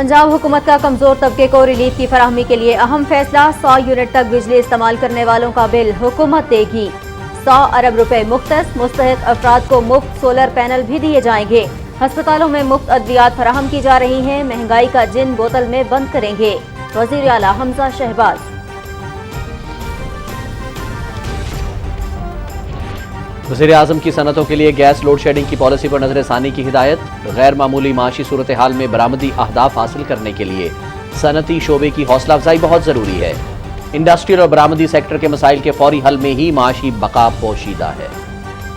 पंजाब हुकूमत का कमजोर तबके को रिलीफ की फराहमी के लिए अहम फैसला। 100 यूनिट तक बिजली इस्तेमाल करने वालों का बिल हुकूमत देगी। 100 अरब रुपए मुख्तस। मुस्तहिक अफराद को मुफ्त सोलर पैनल भी दिए जाएंगे। अस्पतालों में मुफ्त अद्वियात फराहम की जा रही हैं। महंगाई का जिन बोतल में बंद करेंगे। वजीर आला हमजा शहबाज। वज़ीर आज़म की सनतों के लिए गैस लोड शेडिंग की पॉलिसी पर नजरसानी की हिदायत। गैर मामूली माशी सूरत हाल में बरामदी अहदाफ हासिल करने के लिए सनती शोबे की हौसला अफजाई बहुत जरूरी है। इंडस्ट्रियल और बरामदी सेक्टर के मसाइल के फौरी हल में ही माशी बका पोशीदा है।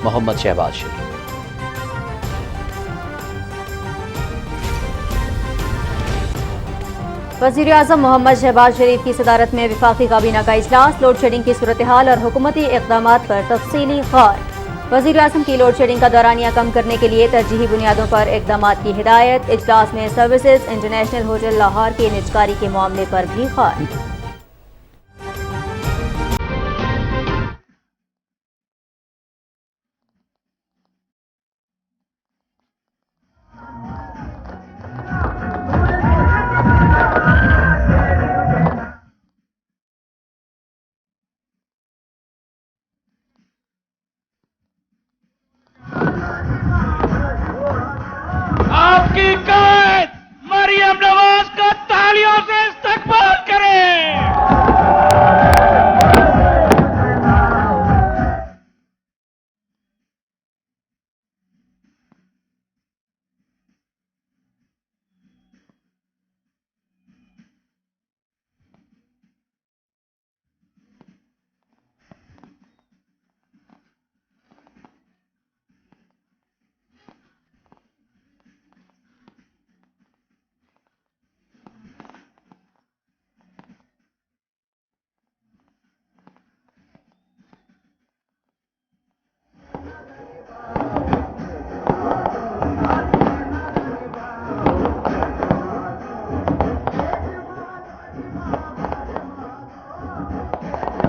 मोहम्मद शहबाज शरीफ। वज़ीर आज़म मोहम्मद शहबाज शरीफ की सदारत में वफाकी काबीना का इजलास। लोड शेडिंग की सूरत हाल और हुकूमती इक़दाम पर तफसीली गौर। वज़ीर आज़म की लोड शेडिंग का दौरानिया कम करने के लिए तरजीही बुनियादों पर इक़दाम की हिदायत। इजलास में सर्विसेज इंटरनेशनल होटल लाहौर की निजकारी के मामले पर भी गौर। आपकी कैद मरियम नवाज का तालियों से इस्तकबाल करें।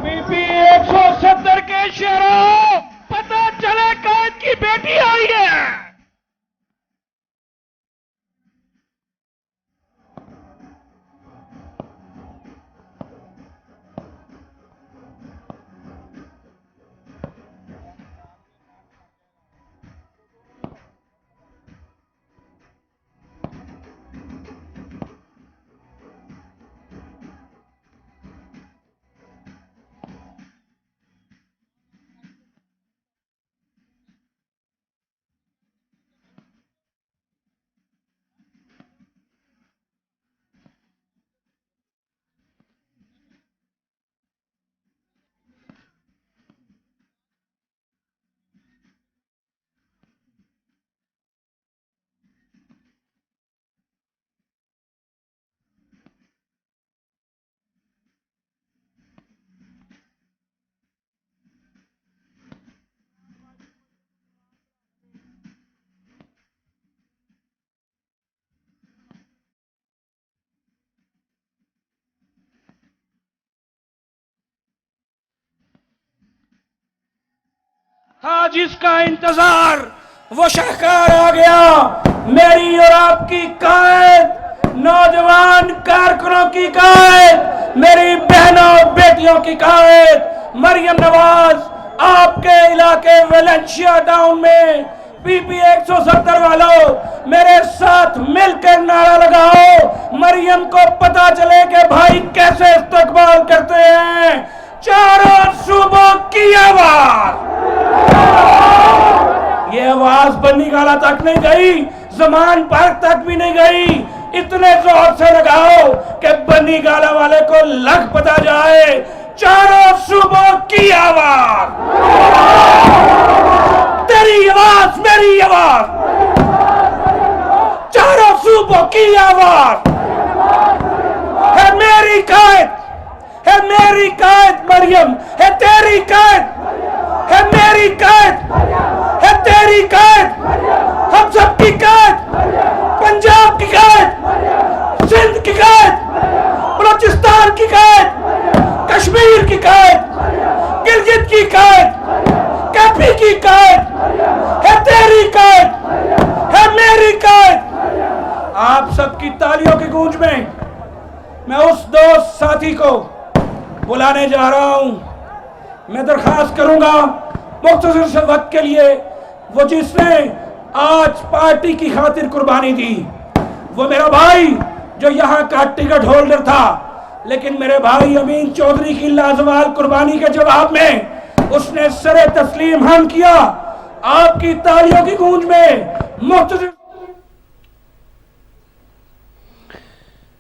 बीपी 170 के शहरों पता चले कैद की बेटी आई है। आज इसका इंतजार वो शहकार आ गया। मेरी और आपकी कायद, नौजवान कारकुनों की कायद, मेरी बहनों बेटियों की कायद मरियम नवाज। आपके इलाके वेलेंशिया टाउन में पीपी 170 वालों मेरे साथ मिलकर नारा लगाओ। मरियम को पता चले कि भाई कैसे इस्तकबाल करते हैं। चारों सूबों की आवाज। ये आवाज बन्नी गाला तक नहीं गई, जमान पार्क तक भी नहीं गई। इतने जोर से लगाओ कि बन्नी गाला वाले को लग पता जाए। चारों सूबों की आवाज। तेरी आवाज मेरी आवाज। चारों सूबों की आवाज। है मेरी कायद, है मेरी कायद मरियम, है तेरी कायद, है मेरी कायद, है तेरी कायद, हम सबकी कायद, पंजाब की कायद, सिंध की कायद, बलोचिस्तान की कायद, कश्मीर की कायद, गिलगित की कायद, कैपी की कायद, है तेरी कायद, है मेरी कायद। आप सबकी तालियों की गूंज में मैं उस दोस्त साथी को बुलाने जा रहा हूं। मैं दरखास्त करूंगा मुख्तसर से वक्त के लिए, वो जिसने आज पार्टी की खातिर कुर्बानी दी, वो मेरा भाई जो यहाँ का टिकट होल्डर था, लेकिन मेरे भाई अमीन चौधरी की लाजवाब कुर्बानी के जवाब में उसने सरे तस्लीम हम किया। आपकी तालियों की गूंज में मुख्तसर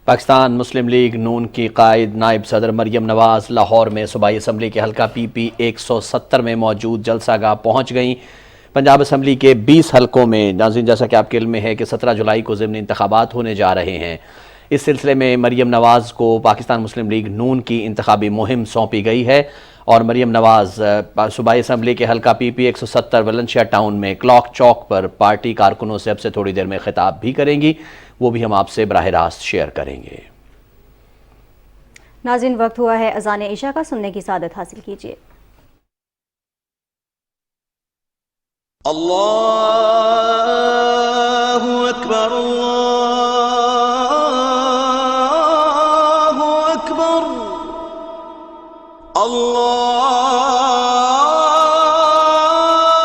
पाकिस्तान मुस्लिम लीग नून की कायद नायब सदर मरियम नवाज लाहौर में सूबाई असम्बली के हल्का PP 170 में मौजूद जलसागाह पहुँच गईं। पंजाब असम्बली के 20 हलकों में नाज़रीन, जैसा कि आपके इल्म में है कि 17 जुलाई को ज़िमनी इंतखाबात होने जा रहे हैं। इस सिलसिले में मरियम नवाज़ को पाकिस्तान मुस्लिम लीग नून की इंतखाबी मुहिम सौंपी गई है और मरियम नवाज़ सूबाई असम्बली के हल्का PP 170 वलंशिया टाउन में क्लॉक चौक पर पार्टी कारकुनों से अब से थोड़ी देर में खिताब भी करेंगी। वो भी हम आपसे बराह रास्त शेयर करेंगे। नाज़रीन, वक्त हुआ है अज़ान इशा का, सुनने की सादत हासिल कीजिए। अल्लाहु अकबर, अल्लाहु अकबर,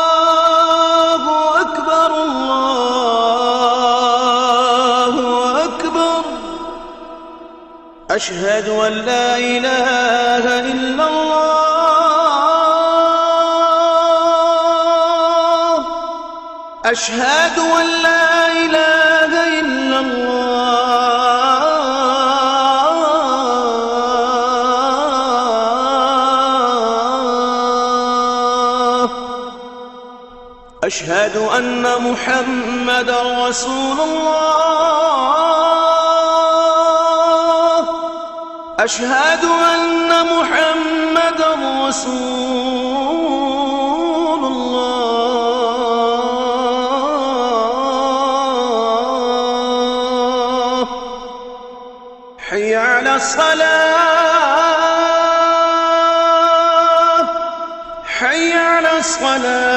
अल्लाहु अकबर, अल्लाहु अकबर। अशहदु अन ला इलाहा इल्लल्लाह, अशहदु अन ला इलाहा इल्लल्लाह, अशहदु अन्न मुहम्मदर रसूलुल्लाह, अशहदु अन्न मुहम्मदर रसूलुल्लाह। हय्य अला सलाह, हय्य अला सलाह,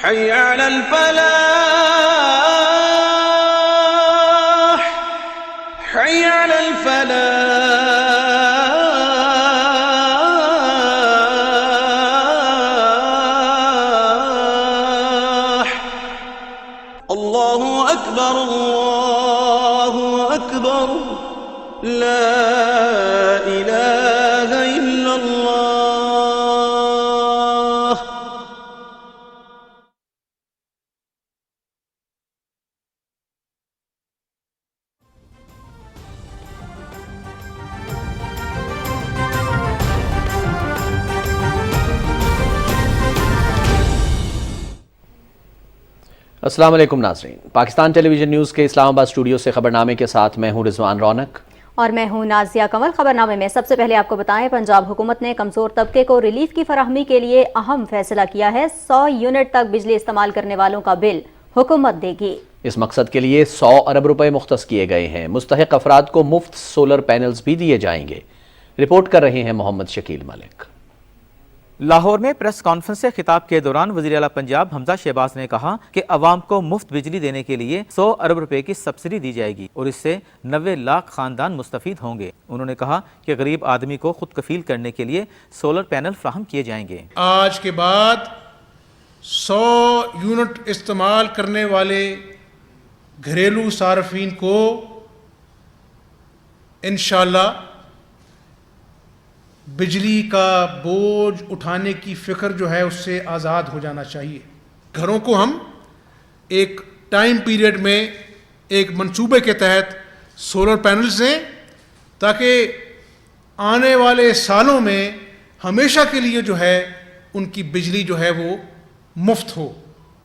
हय्य अलल फलाह, हय्य अलल फलाह। अल्लाहु अकबर, अल्लाहु अकबर, ला इलाहा इल्लल्लाह। अस्सलाम वालेकुम नाज़रीन, पाकिस्तान टेलीविजन न्यूज़ के इस्लामाबाद स्टूडियो से खबरनामे के साथ मैं हूं रिजवान रौनक और मैं हूं नाजिया कमल। खबरनामे में सबसे पहले आपको बताएं, पंजाब हुकूमत ने कमजोर तबके को रिलीफ की फराहमी के लिए अहम फैसला किया है। 100 यूनिट तक बिजली इस्तेमाल करने वालों का बिल हुकूमत देगी। इस मकसद के लिए 100 अरब रुपए मुख्तस किए गए हैं। मुस्तहिक अफराद को मुफ्त सोलर पैनल्स भी दिए जाएंगे। रिपोर्ट कर रहे हैं मोहम्मद शकील मलिक। लाहौर में प्रेस कॉन्फ्रेंस से खिताब के दौरान वज़ीर आला पंजाब हमजा शहबाज ने कहा कि अवाम को मुफ्त बिजली देने के लिए 100 अरब रुपए की सब्सिडी दी जाएगी और इससे 90 लाख खानदान मुस्तफीद होंगे। उन्होंने कहा कि गरीब आदमी को खुद कफील करने के लिए सोलर पैनल फ्राहम किए जाएंगे। आज के बाद 100 यूनिट इस्तेमाल करने वाले घरेलू सार्फिन को इंशाअल्लाह बिजली का बोझ उठाने की फ़िक्र जो है उससे आज़ाद हो जाना चाहिए। घरों को हम एक टाइम पीरियड में एक मंसूबे के तहत सोलर पैनल्स दें ताकि आने वाले सालों में हमेशा के लिए जो है उनकी बिजली जो है वो मुफ्त हो।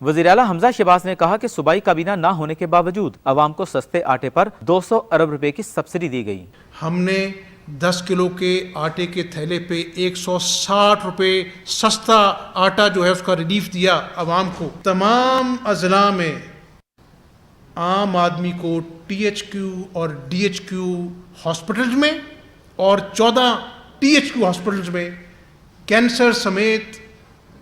वज़ीर आला हमजा शहबाज ने कहा कि सूबाई काबीना ना होने के बावजूद अवाम को सस्ते आटे पर 200 अरब रुपए की सब्सिडी दी गई। हमने 10 किलो के आटे के थैले पे 160 रुपये सस्ता आटा जो है उसका रिलीफ दिया अवाम को। तमाम अजला में आम आदमी को THQ और DHQ हॉस्पिटल्स में और 14 THQ हॉस्पिटल्स में कैंसर समेत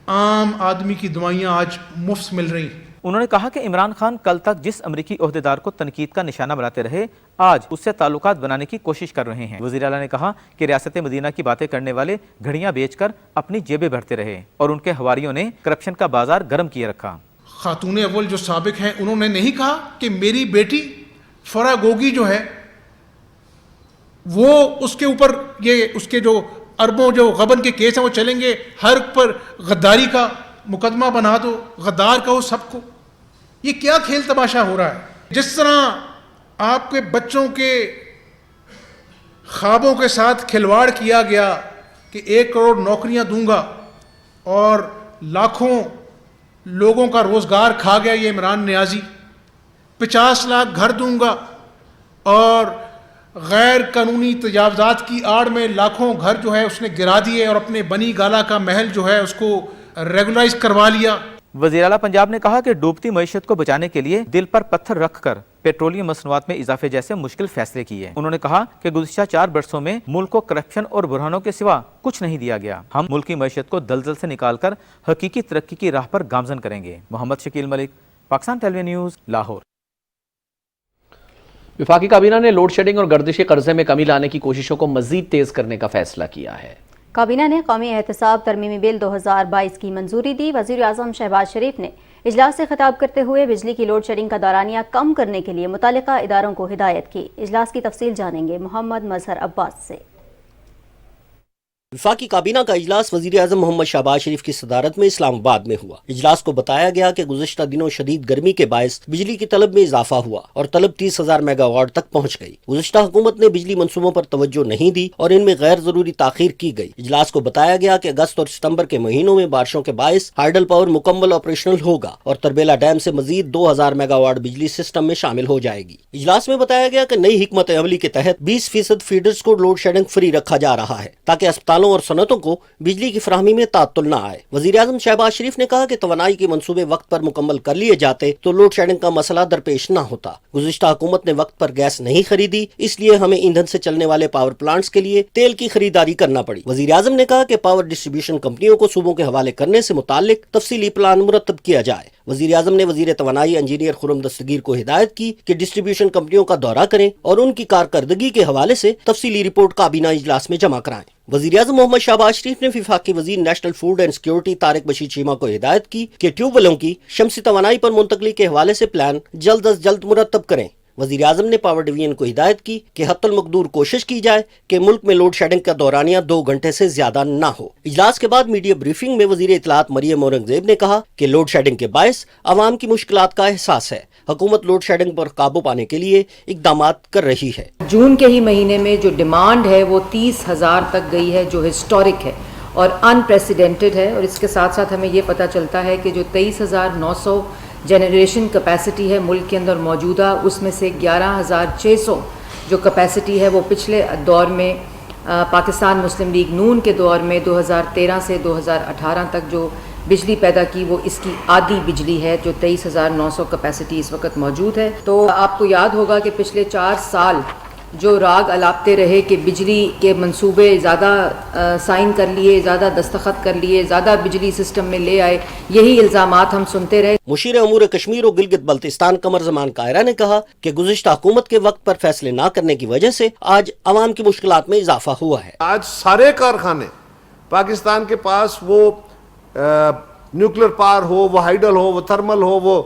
आम आदमी की दवाइयाँ आज मुफ्त मिल रही हैं। उन्होंने कहा कि इमरान खान कल तक जिस अमरीकी ओहदेदार को तनकीद का निशाना बनाते रहे, आज उससे ताल्लुकात बनाने की कोशिश कर रहे हैं। वज़ीर आला ने कहा कि रियासत मदीना की बातें करने वाले घड़ियां बेचकर अपनी जेबें भरते रहे और उनके हवारियों ने करप्शन का बाजार गर्म किए रखा। खातून अव्वल जो साबिक हैं, उन्होंने नहीं कहा कि मेरी बेटी फरा गोगी जो है वो उसके ऊपर ये उसके जो अरबों जो गबन के केस हैं वो चलेंगे, हर पर गद्दारी का मुकदमा बना दो, गद्दार कहो सबको। ये क्या खेल तमाशा हो रहा है? जिस तरह आपके बच्चों के ख्वाबों के साथ खिलवाड़ किया गया कि 1 करोड़ नौकरियां दूंगा और लाखों लोगों का रोजगार खा गया ये इमरान नियाजी, 50 लाख घर दूंगा और गैर कानूनी तजावजात की आड़ में लाखों घर जो है उसने गिरा दिए और अपने बनी गाला का महल जो है उसको रेगुलाइज करवा लिया। वज़ीर आला पंजाब ने कहा कि डूबती मईशत को बचाने के लिए दिल पर पत्थर रखकर पेट्रोलियम मसनूआत में इजाफे जैसे मुश्किल फैसले किए। उन्होंने कहा कि गुज़िश्ता 4 बरसों में मुल्क को करप्शन और बुरहानों के सिवा कुछ नहीं दिया गया। हम मुल्क की मईशत को दलदल से निकालकर हकीकी तरक्की की राह पर गामजन करेंगे। Mohammad Shakeel Malik, Pakistan television news, Lahore. वफाकी काबीना ने लोड शेडिंग और गर्दिश कर्जे में कमी लाने की कोशिशों को मजीद तेज करने का फैसला किया है। काबीना ने कौमी एहतसाब तरमीमी बिल 2022 की मंजूरी दी। वज़ीर आज़म शहबाज शरीफ ने इजलास से खिताब करते हुए बिजली की लोड शेडिंग का दौरानिया कम करने के लिए मुतालिका इदारों को हिदायत की। इजलास की तफसील जानेंगे मोहम्मद मजहर अब्बास से। वफाकी काबीना का इजलास वज़ीर आज़म मोहम्मद शहबाज शरीफ की सदारत में इस्लामाबाद में हुआ। इजलास को बताया गया कि गुज़िश्ता दिनों शदीद गर्मी के बायस बिजली की तलब में इजाफा हुआ और तलब 30,000 मेगावाट तक पहुँच गई। गुज़िश्ता हुकूमत ने बिजली मनसूबों पर तवज्जो नहीं दी और इनमें गैर जरूरी ताखीर की गई। इजलास को बताया गया कि अगस्त और सितम्बर के महीनों में बारिशों के बायस हाइडल पावर मुकम्मल ऑपरेशनल होगा और तरबेला डैम से मजीद 2,000 मेगावाट बिजली सिस्टम में शामिल हो जाएगी। इजलास में बताया गया कि नई हिकमत अमली के तहत 20% फीडर्स को लोड शेडिंग फ्री रखा जा रहा है ताकि अस्पतालों और सनतों को बिजली की फराहमी में तातुल न आए। वज़ीर आज़म शहबाज शरीफ ने कहा कि तवानाई के मंसूबे वक्त पर मुकम्मल कर लिए जाते तो लोड शेडिंग का मसला दरपेश न होता। गुज़िश्ता हुकूमत ने वक्त पर गैस नहीं खरीदी, इसलिए हमें ईंधन से चलने वाले पावर प्लांट्स के लिए तेल की खरीदारी करना पड़ी। वज़ीर आज़म ने कहा कि पावर डिस्ट्रीब्यूशन कंपनियों को सूबों के हवाले करने से मुताल्लिक तफसीली प्लान मुरतब किया जाए। वज़ीर आज़म ने वज़ीर तवानाई इंजीनियर खुर्रम दस्तगीर को हिदायत की कि डिस्ट्रीब्यूशन कंपनियों का दौरा करें और उनकी कारकर्दगी के हवाले से तफसीली रिपोर्ट काबीना इजलास में जमा कराएं। वज़ीर आज़म मोहम्मद शहबाज शरीफ ने वफाकी वज़ीर national food and security Tariq Bashir Cheema को हिदायत की कि ट्यूबवेलों की शमसी तवानाई पर मुंतकली के हवाले से प्लान जल्द अज जल्द मुरतब करें। वज़ीर आज़म ने पावर डिवीजन को हिदायत की कि हत्तुल मकदूर कोशिश की जाए कि मुल्क में लोड शेडिंग का दौरानिया 2 घंटे से ज्यादा न हो। इजलास के बाद मीडिया ब्रीफिंग में वज़ीर इत्तलात मरियम औरंगजेब ने कहा कि लोड शेडिंग के बायस अवाम की मुश्किलात का एहसास है। हुकूमत लोड शेडिंग पर काबू पाने के लिए इकदामात कर रही है। जून के ही महीने में जो डिमांड है वो 30,000 तक गई है, जो हिस्टोरिक है और अनप्रेसिडेंटेड है। और इसके साथ साथ हमें ये पता चलता है कि जो 23,900 जनरेशन कैपेसिटी है मुल्क के अंदर मौजूदा, उसमें से 11,600 जो कैपेसिटी है वो पिछले दौर में पाकिस्तान मुस्लिम लीग नून के दौर में 2013 से 2018 तक जो बिजली पैदा की वो इसकी आधी बिजली है, जो 23,900 कैपेसिटी इस वक्त मौजूद है। तो आपको याद होगा कि पिछले 4 साल जो राग अलापते रहे कि बिजली के मंसूबे ज़्यादा साइन कर लिए, ज़्यादा दस्तखत कर लिए, ज़्यादा बिजली सिस्टम में ले आए, यही इल्ज़ामात हम सुनते रहे। मुशीर अमूर कश्मीर और गिलगित बल्तिस्तान कमर जमान कायरा ने कहा कि गुज़िश्ता हुकूमत के वक्त पर फैसले न करने की वजह से आज अवाम की मुश्किलात में इजाफा हुआ है। आज सारे कारखाने पाकिस्तान के पास, वो न्यूक्लियर पावर हो, वो हाइडल हो, वो थर्मल हो, वो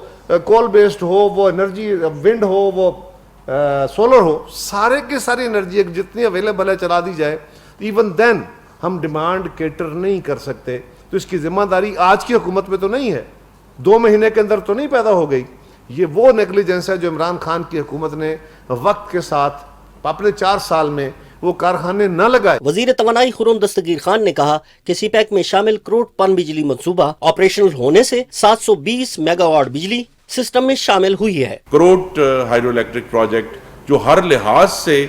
कोल बेस्ड हो, वो एनर्जी विंड हो, वो सोलर हो, सारे की सारी एनर्जी जितनी अवेलेबल है चला दी जाए, इवन देन हम डिमांड केटर नहीं कर सकते। तो इसकी जिम्मेदारी आज की हुकूमत में तो नहीं है, 2 महीने के अंदर तो नहीं पैदा हो गई। ये वो नेग्लिजेंस है जो इमरान खान की हुकूमत ने वक्त के साथ अपने 4 साल में वो कारखाने न लगाए। वजीर तवानाई खुर्रम दस्तगीर खान ने कहा कि सीपैक में शामिल करोड़ पन बिजली मंसूबा ऑपरेशनल होने से 720 मेगावाट बिजली सिस्टम में शामिल हुई है। क्रोट हाइड्रो इलेक्ट्रिक प्रोजेक्ट जो हर लिहाज से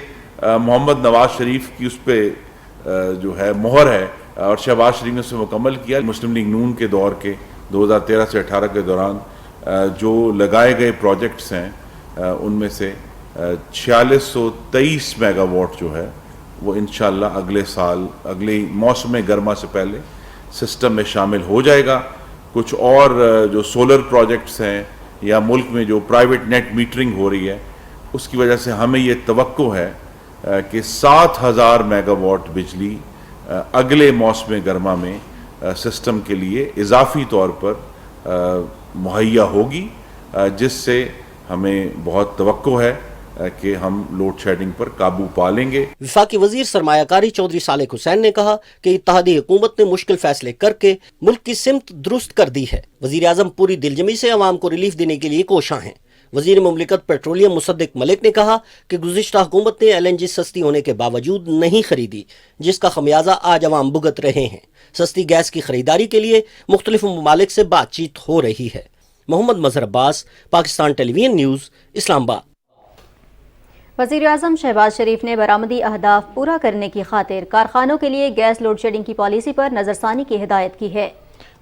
मोहम्मद नवाज शरीफ की उस पर जो है मोहर है और शहबाज शरीफ ने उसे मुकम्मल किया। मुस्लिम लीग नून के दौर के 2013 से 18 के दौरान जो लगाए गए प्रोजेक्ट्स हैं उनमें से 4623 मेगावाट जो है वो इंशाल्लाह अगले साल, अगले मौसम गर्मा से पहले सिस्टम में शामिल हो जाएगा। कुछ और जो सोलर प्रोजेक्ट्स हैं या मुल्क में जो प्राइवेट नेट मीटरिंग हो रही है, उसकी वजह से हमें ये तवक्को है कि 7000 मेगावाट बिजली अगले मौसम गर्मा में सिस्टम के लिए इजाफी तौर पर मुहैया होगी, जिससे हमें बहुत तवक्को है कि हम लोड शेडिंग पर काबू पा लेंगे। विफाकी वजीर सरमायाकारी चौधरी सालेक हुसैन ने कहा कि इत्तेहादी हुकूमत ने मुश्किल फैसले करके मुल्क की सिमत दुरुस्त कर दी है। वजीर आजम पूरी दिलजमी से अवाम को रिलीफ देने के लिए कोशां हैं। वजीर मुमलिकत पेट्रोलियम मुसद्दिक मलिक ने कहा कि गुज़िश्ता हुकूमत ने LNG सस्ती होने के बावजूद नहीं खरीदी, जिसका खमियाजा आज अवाम भुगत रहे हैं। सस्ती गैस की खरीदारी के लिए मुख्तलिफ ममालिक से बातचीत हो रही है। मोहम्मद मजहर अब्बास, पाकिस्तान टेलीविजन न्यूज़, इस्लामाबाद। वज़ीर आज़म शहबाज शरीफ ने बरामदी अहदाफ पूरा करने की खातिर कारखानों के लिए गैस लोड शेडिंग की पॉलिसी पर नजरसानी की हिदायत की है।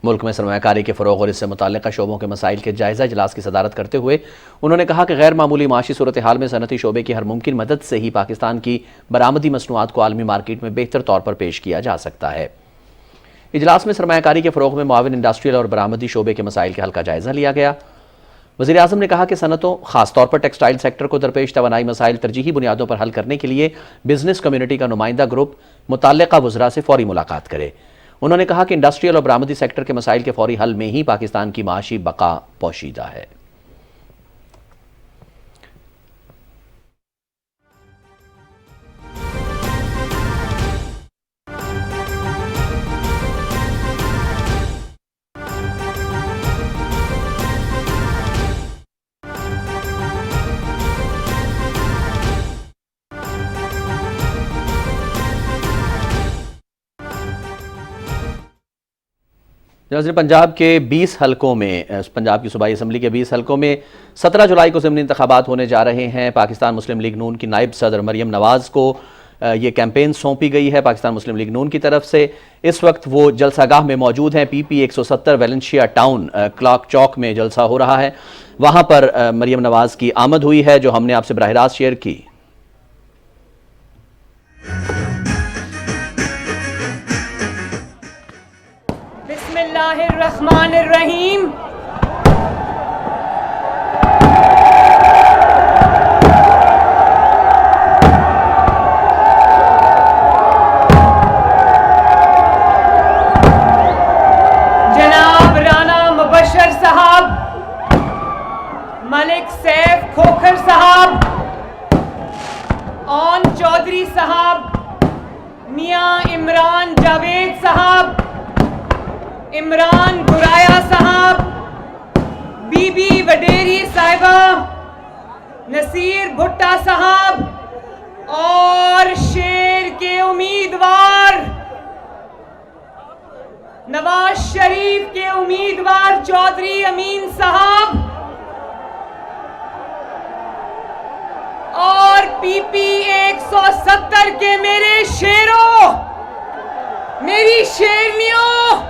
मुल्क में सरमायाकारी के फ़रोग़ और इससे मुताल्लिक़ शोबों के मसाइल के जायज़ा इजलास की सदारत करते हुए उन्होंने कहा कि गैर मामूली माशी सूरत हाल में सनती शोबे की हर मुमकिन मदद से ही पाकिस्तान की बरामदी मसनूआत को आलमी मार्केट में बेहतर तौर पर पेश किया जा सकता है। इजलास में सरमायाकारी के फ़रोग़ में मुआविन इंडस्ट्रियल और बरामदी शोबे के मसाइल का हल्का जायज़ा लिया गया। वज़ीर आज़म ने कहा कि सनतों, खासतौर पर टेक्सटाइल सेक्टर को दरपेश तवानाई मसाइल तरजीही बुनियादों पर हल करने के लिए बिजनेस कम्युनिटी का नुमाइंदा ग्रुप मुतल्लिक़ा वज़रा से फौरी मुलाकात करे। उन्होंने कहा कि इंडस्ट्रियल और बरामदी सेक्टर के मसाइल के फौरी हल में ही पाकिस्तान की माशी बका पोशीदा है। नाज़रीन, पंजाब के 20 हलकों में, पंजाब की सूबाई असम्बली के 20 हलकों में 17 जुलाई को ज़िमनी इंतखाबात होने जा रहे हैं। पाकिस्तान मुस्लिम लीग नून की नायब सदर मरियम नवाज़ को ये कैंपेन सौंपी गई है पाकिस्तान मुस्लिम लीग नून की तरफ से। इस वक्त वो जलसागाह में मौजूद हैं। PP 170 वेलेंशिया टाउन क्लॉक चौक में जलसा हो रहा है। वहाँ पर मरियम नवाज़ की आमद हुई है, जो हमने आपसे बराह रास्त शेयर की। बिस्मिल्लाहिर्रहमानिर्रहीम। जनाब राना मुबशर साहब, मलिक सैफ खोखर साहब, ओन चौधरी साहब, मियां इमरान जावेद साहब, इमरान गुराया साहब, बीबी वडेरी साहिबा, नसीर भुट्टा साहब और शेर के उम्मीदवार नवाज शरीफ के उम्मीदवार चौधरी अमीन साहब और PP 170 के मेरे शेरों, मेरी शेरनियों,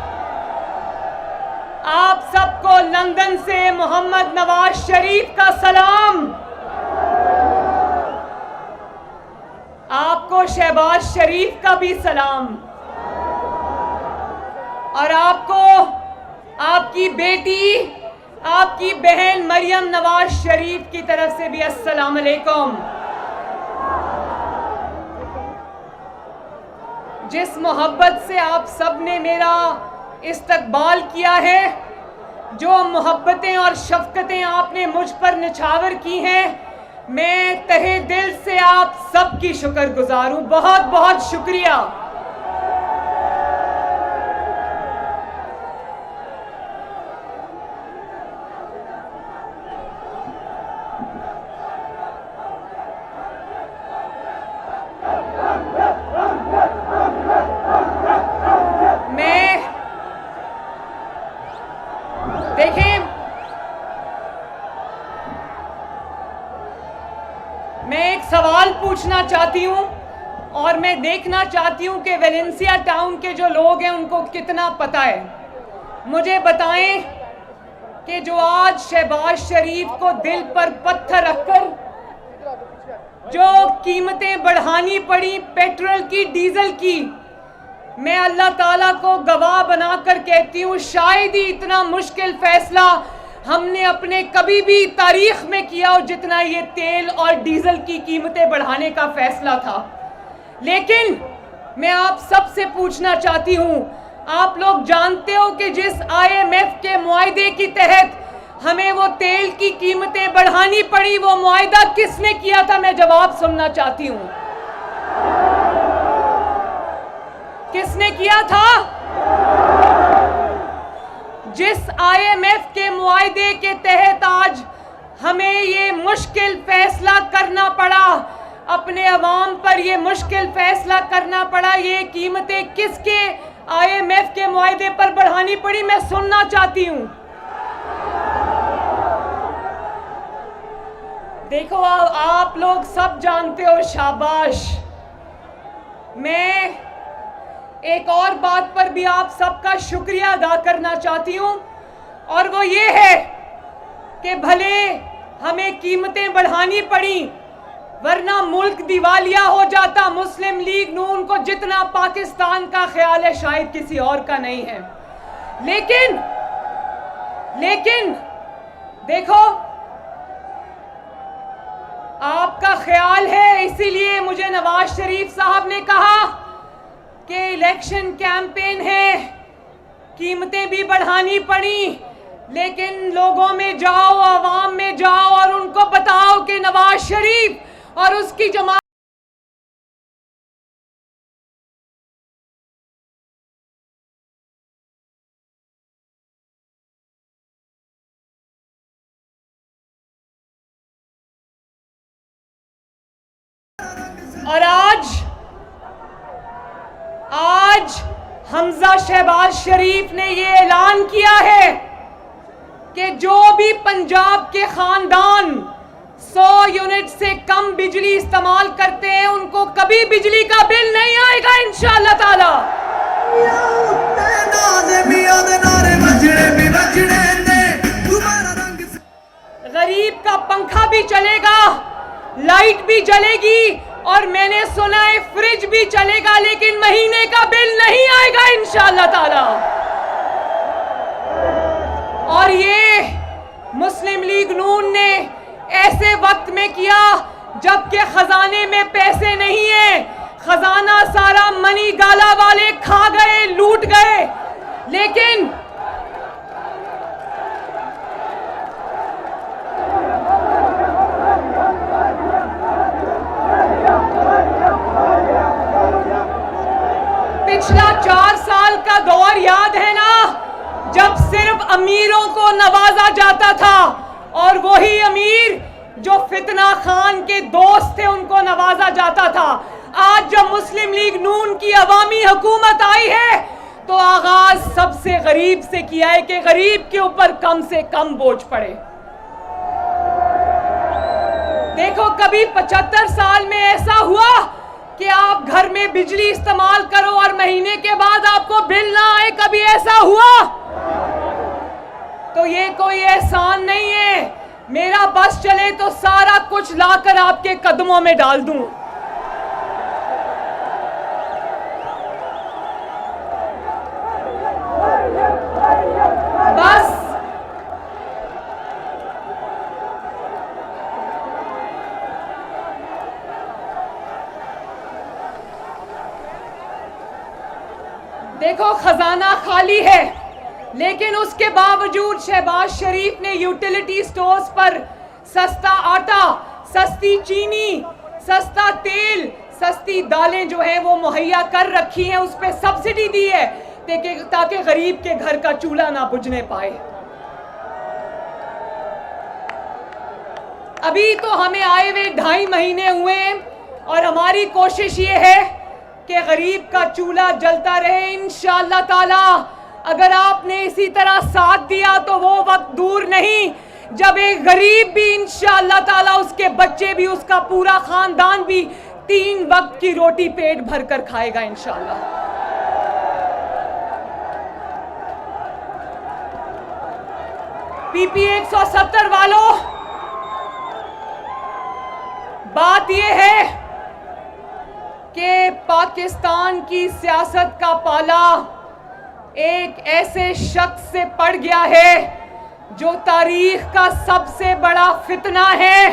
आप सबको लंदन से मोहम्मद नवाज शरीफ का सलाम। आपको शहबाज शरीफ का भी सलाम और आपको आपकी बेटी, आपकी बहन मरियम नवाज शरीफ की तरफ से भी अस्सलाम अलैकुम। जिस मोहब्बत से आप सब ने मेरा इस्तकबाल किया है, जो मोहब्बतें और शफकतें आपने मुझ पर निछावर की हैं, मैं तहे दिल से आप सबकी शुक्रगुजार हूं। बहुत बहुत शुक्रिया। मैं एक सवाल पूछना चाहती हूं और मैं देखना चाहती हूं कि वेलेंसिया टाउन के जो लोग हैं उनको कितना पता है। मुझे बताएं कि जो आज शहबाज शरीफ को दिल पर पत्थर रखकर जो कीमतें बढ़ानी पड़ी पेट्रोल की, डीजल की, मैं अल्लाह ताला को गवाह बनाकर कहती हूँ, शायद ही इतना मुश्किल फैसला हमने अपने कभी भी तारीख में किया हो जितना ये तेल और डीजल की कीमतें बढ़ाने का फैसला था। लेकिन मैं आप सबसे पूछना चाहती हूँ, आप लोग जानते हो कि जिस IMF के मुआहदे के तहत हमें वो तेल की कीमतें बढ़ानी पड़ी, वो मुआहदा किसने किया था? मैं जवाब सुनना चाहती हूँ। किसने किया था? जिस IMF के मुआहदे के तहत आज हमें ये मुश्किल फैसला करना पड़ा, अपने अवाम पर ये मुश्किल फैसला करना पड़ा, ये कीमतें किसके IMF के मुआहदे पर बढ़ानी पड़ी? मैं सुनना चाहती हूँ। देखो आप लोग सब जानते हो, शाबाश। मैं एक और बात पर भी आप सबका शुक्रिया अदा करना चाहती हूँ, और वो ये है कि भले हमें कीमतें बढ़ानी पड़ी, वरना मुल्क दिवालिया हो जाता। मुस्लिम लीग नून को जितना पाकिस्तान का ख्याल है शायद किसी और का नहीं है। लेकिन देखो, आपका ख्याल है, इसीलिए मुझे नवाज शरीफ साहब ने कहा कि इलेक्शन कैंपेन है, कीमतें भी बढ़ानी पड़ी, लेकिन लोगों में जाओ, आवाम में जाओ और उनको बताओ कि नवाज शरीफ और उसकी जमात और आज हमजा शहबाज शरीफ ने ये ऐलान किया है कि जो भी पंजाब के खानदान 100 यूनिट से कम बिजली इस्तेमाल करते हैं, उनको कभी बिजली का बिल नहीं आएगा इंशाअल्लाह ताला। गरीब का पंखा भी चलेगा, लाइट भी जलेगी, और मैंने सुना है फ्रिज भी चलेगा, लेकिन महीने का बिल नहीं आएगा इंशाअल्लाह ताला। और ये मुस्लिम लीग नून ने ऐसे वक्त में किया जबकि खजाने में पैसे नहीं है, खजाना सारा मनी गाला वाले खा गए, लूट गए। लेकिन पिछला 4 साल का दौर याद है ना, जब सिर्फ अमीरों को नवाजा जाता था, और वही अमीर जो फितना खान के दोस्त थे उनको नवाजा जाता था। आज जब मुस्लिम लीग नून की अवामी हुकूमत आई है, तो आगाज सबसे गरीब से किया है कि गरीब के ऊपर कम से कम बोझ पड़े। देखो, कभी 75 साल में ऐसा हुआ कि आप घर में बिजली इस्तेमाल करो और महीने के बाद आपको बिल ना आए? कभी ऐसा हुआ? तो ये कोई एहसान नहीं है। मेरा बस चले तो सारा कुछ लाकर आपके कदमों में डाल दूं। बस देखो, खजाना खाली है, लेकिन उसके बावजूद शहबाज शरीफ ने यूटिलिटी स्टोर्स पर सस्ता आटा, सस्ती चीनी, सस्ता तेल, सस्ती दालें जो है वो मुहैया कर रखी हैं, उस पर सब्सिडी दी है ताकि गरीब के घर का चूल्हा ना बुझने पाए। अभी तो हमें आए हुए 2.5 महीने हुए और हमारी कोशिश ये है कि गरीब का चूल्हा जलता रहे इंशाअल्लाह ताला। अगर आपने इसी तरह साथ दिया तो वो वक्त दूर नहीं जब एक गरीब भी इंशाअल्लाह ताला, उसके बच्चे भी, उसका पूरा खानदान भी 3 वक्त की रोटी पेट भर कर खाएगा इंशाअल्लाह। PP 170 वालों, बात यह है कि पाकिस्तान की सियासत का पाला एक ऐसे शख्स से पड़ गया है जो तारीख का सबसे बड़ा फितना है,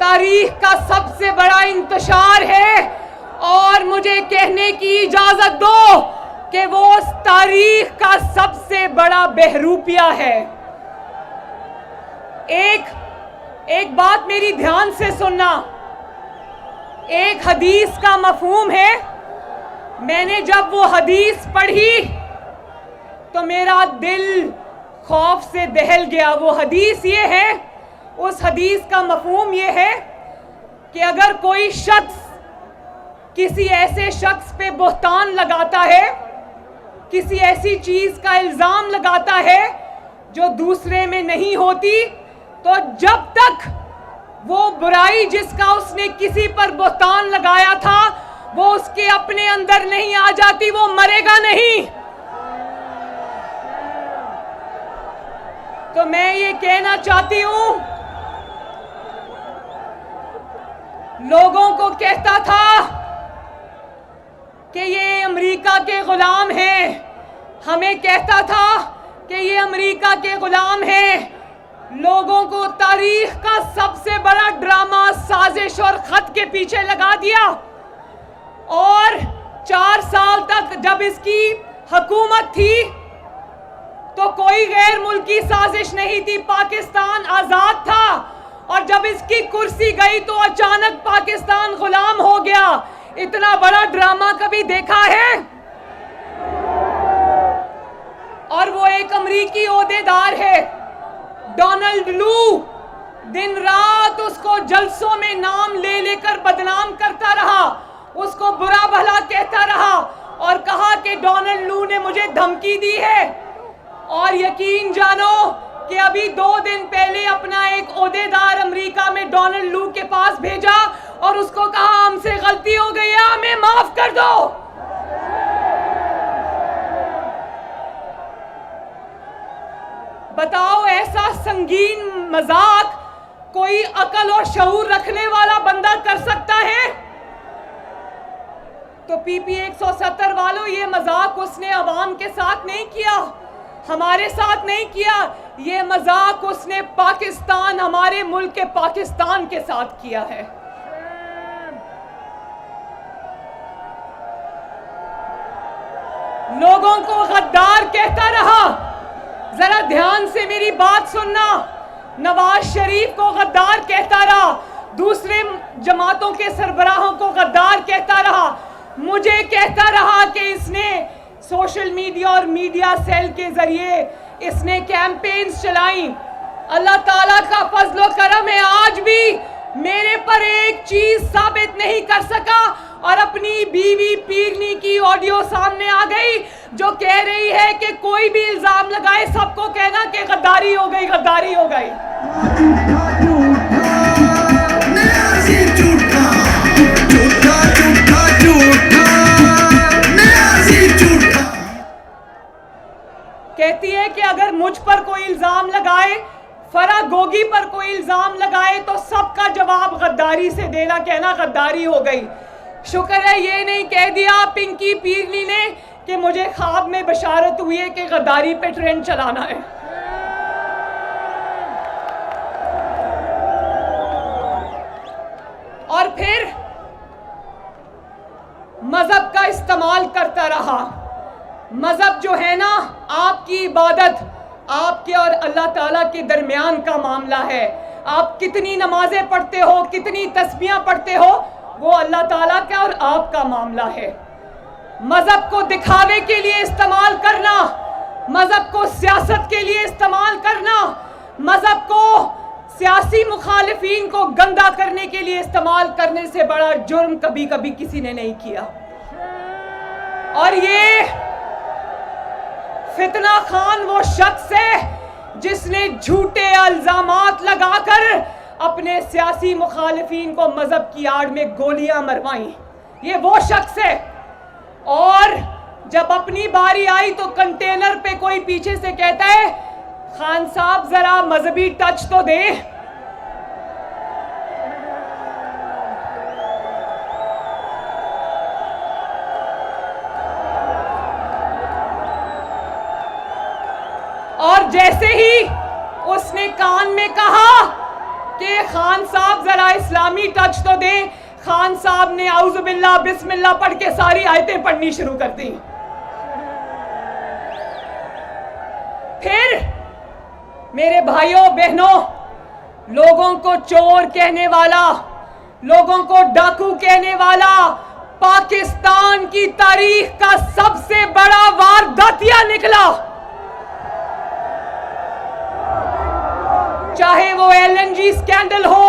तारीख का सबसे बड़ा इंतशार है, और मुझे कहने की इजाजत दो कि वो उस तारीख का सबसे बड़ा बहरूपिया है। एक बात मेरी ध्यान से सुनना। एक हदीस का मफहूम है, मैंने जब वो हदीस पढ़ी तो मेरा दिल खौफ से दहल गया। वो हदीस ये है, उस हदीस का मफहूम ये है कि अगर कोई शख्स किसी ऐसे शख्स पे बुहतान लगाता है, किसी ऐसी चीज का इल्जाम लगाता है जो दूसरे में नहीं होती, तो जब तक वो बुराई जिसका उसने किसी पर बुहतान लगाया था वो उसके अपने अंदर नहीं आ जाती, वो मरेगा नहीं। तो मैं ये कहना चाहती हूं, लोगों को कहता था कि ये अमेरिका के गुलाम हैं, हमें कहता था कि ये अमेरिका के गुलाम हैं। लोगों को तारीख का सबसे बड़ा ड्रामा, साजिश और खत के पीछे लगा दिया, और 4 साल तक जब इसकी हुकूमत थी तो कोई गैर मुल्की साजिश नहीं थी, पाकिस्तान आजाद था, और जब इसकी कुर्सी गई तो अचानक पाकिस्तान गुलाम हो गया। इतना बड़ा ड्रामा कभी देखा है? और वो एक अमरीकी ओहदेदार है, डोनाल्ड लू, दिन रात उसको जलसों में नाम ले लेकर बदनाम करता रहा, उसको बुरा भला कहता रहा और कहा कि डोनाल्ड लू ने मुझे धमकी दी है। और यकीन जानो कि अभी 2 दिन पहले अपना एक ओहदेदार अमेरिका में डोनाल्ड लू के पास भेजा और उसको कहा हमसे गलती हो गई है, हमें माफ कर दो। बताओ, ऐसा संगीन मजाक कोई अकल और शऊर रखने वाला बंदा कर सकता है? तो पीपी 170 वालों, ये मजाक उसने अवाम के साथ नहीं किया, हमारे साथ नहीं किया, ये मजाक उसने पाकिस्तान, हमारे मुल्क के पाकिस्तान के साथ किया है। लोगों को गद्दार कहता रहा। जरा ध्यान से मेरी बात सुनना। नवाज शरीफ को गद्दार कहता रहा, दूसरे जमातों के सरबराहों को गद्दार कहता रहा, मुझे कहता रहा कि इसने सोशल मीडिया और मीडिया सेल के जरिए इसने कैंपेन्स चलाई। अल्लाह ताला का फजलो करम है, आज भी मेरे पर एक चीज साबित नहीं कर सका, और अपनी बीवी पीरनी की ऑडियो सामने आ गई जो कह रही है कि कोई भी इल्जाम लगाए सबको कहना कि गद्दारी हो गई, गद्दारी हो गई। कहती है कि अगर मुझ पर कोई इल्जाम लगाए, फरा गोगी पर कोई इल्जाम लगाए, तो सबका जवाब गद्दारी से देना, कहना गद्दारी हो गई। शुक्र है ये नहीं कह दिया पिंकी पीरनी ने कि मुझे ख्वाब में बशारत हुई है कि गद्दारी पे ट्रेंड चलाना है। और फिर मजहब का इस्तेमाल करता रहा। मजहब जो है ना, आपकी इबादत आपके और अल्लाह ताला के दरमियान का मामला है। आप कितनी नमाजें पढ़ते हो, कितनी तस्बीहां पढ़ते हो, वो अल्लाह ताला का और आपका मामला है। मजहब को दिखावे के लिए इस्तेमाल करना, मजहब को सियासत के लिए इस्तेमाल करना, मजहब को सियासी मुखालिफिन को गंदा करने के लिए इस्तेमाल करने से बड़ा जुर्म कभी कभी किसी ने नहीं किया। और ये फितना खान वो शख्स है जिसने झूठे इल्जामात लगाकर अपने सियासी मुखालिफिन को मजहब की आड़ में गोलियां मरवाई। ये वो शख्स है। और जब अपनी बारी आई तो कंटेनर पे कोई पीछे से कहता है, खान साहब जरा मजहबी टच तो दे। और जैसे ही उसने कान में कहा कि खान साहब जरा इस्लामी टच तो दें, खान साहब ने औज़ुबिल्लाह बिस्मिल्लाह पढ़ के सारी आयतें पढ़नी शुरू कर दी। फिर मेरे भाइयों बहनों, लोगों को चोर कहने वाला, लोगों को डाकू कहने वाला, पाकिस्तान की तारीख का सबसे बड़ा वारदातिया निकला। चाहे वो LNG स्कैंडल हो,